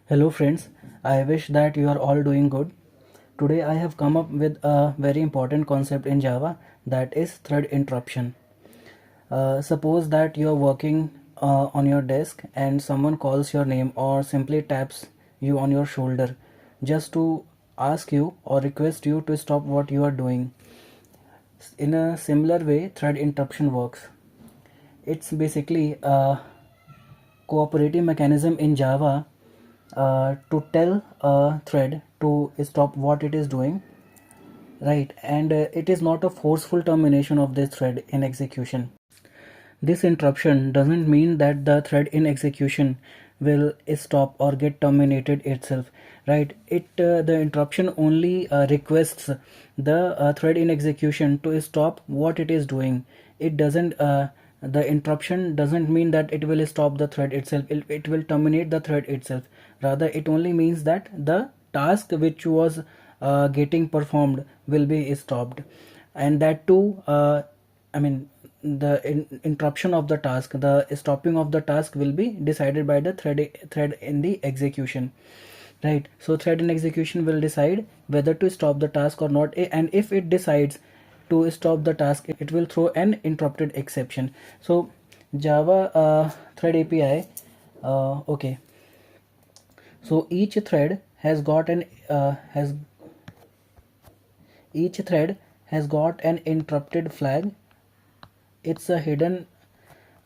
Hello friends, I wish that you are all doing good. Today I have come up with a very important concept in Java, that is thread interruption. Suppose that you are working on your desk and someone calls your name or simply taps you on your shoulder just to ask you or request you to stop what you are doing. In a similar way, thread interruption works. It's basically a cooperative mechanism in Java to tell a thread to stop what it is doing, right? And it is not a forceful termination of this thread in execution. This interruption doesn't mean that the thread in execution will stop or get terminated itself, right? The interruption only requests the thread in execution to stop what it is doing. It doesn't The interruption doesn't mean that it will stop the thread itself. It will terminate the thread itself. Rather, it only means that the task which was getting performed will be stopped, and that too the interruption of the task, the stopping of the task will be decided by the thread in the execution, right? So thread in execution will decide whether to stop the task or not, and if it decides to stop the task, it will throw an interrupted exception. So Java thread API, okay, so each thread has got an interrupted flag. It's a hidden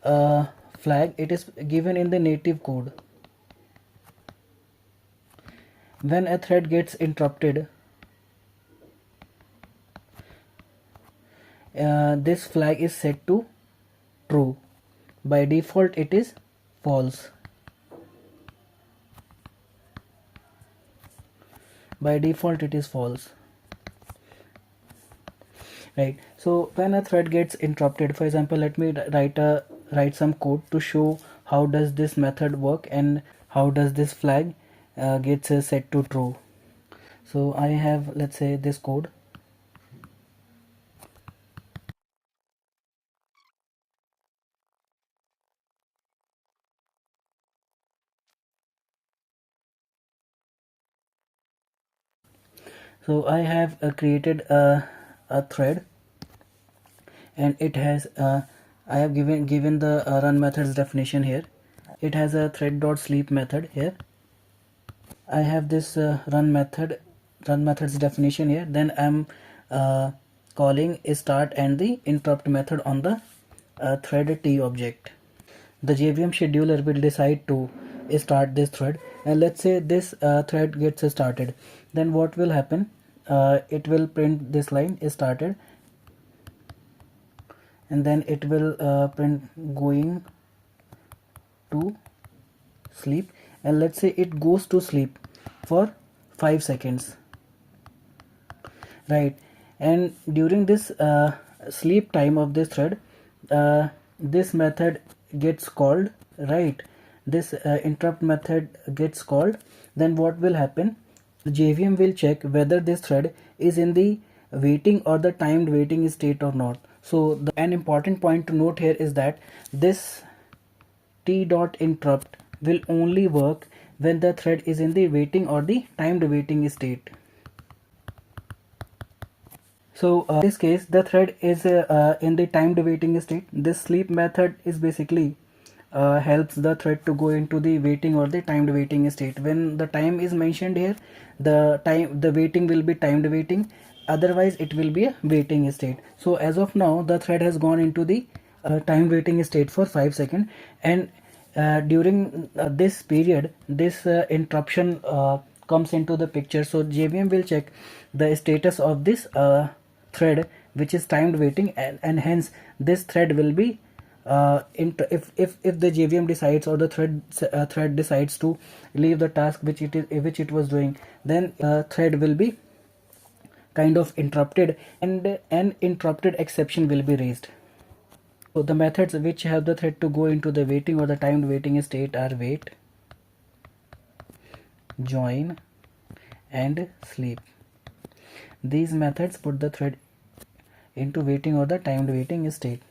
flag. It is given in the native code. When a thread gets interrupted, this flag is set to true. By default it is false. By default it is false, right? So when a thread gets interrupted, for example, let me write some code to show how does this method work and how does this flag gets set to true. So I have, let's say, this code. So I have created a thread, and it has I have given the run method's definition here. It has a thread.sleep method here. I have this run method's definition here. Then I'm calling start and the interrupt method on the thread t object. The JVM scheduler will decide to start this thread, and let's say this thread gets started. Then what will happen? It will print this line is started, and then it will print going to sleep, and let's say it goes to sleep for 5 seconds, right? And during this sleep time of this thread, this method gets called, right? This interrupt method gets called. Then what will happen? The JVM will check whether this thread is in the waiting or the timed waiting state or not. So an important point to note here is that this t.interrupt will only work when the thread is in the waiting or the timed waiting state. So in this case, the thread is in the timed waiting state. This sleep method is basically helps the thread to go into the waiting or the timed waiting state. When the time is mentioned here, the waiting will be timed waiting. Otherwise, it will be a waiting state. So as of now, the thread has gone into the time waiting state for 5 seconds, and during this period, this interruption comes into the picture. So JVM will check the status of this thread which is timed waiting, and hence this thread will be if the JVM decides, or the thread decides to leave the task which it was doing, then thread will be kind of interrupted, and an interrupted exception will be raised. So the methods which have the thread to go into the waiting or the timed waiting state are wait, join, and sleep. These methods put the thread into waiting or the timed waiting state.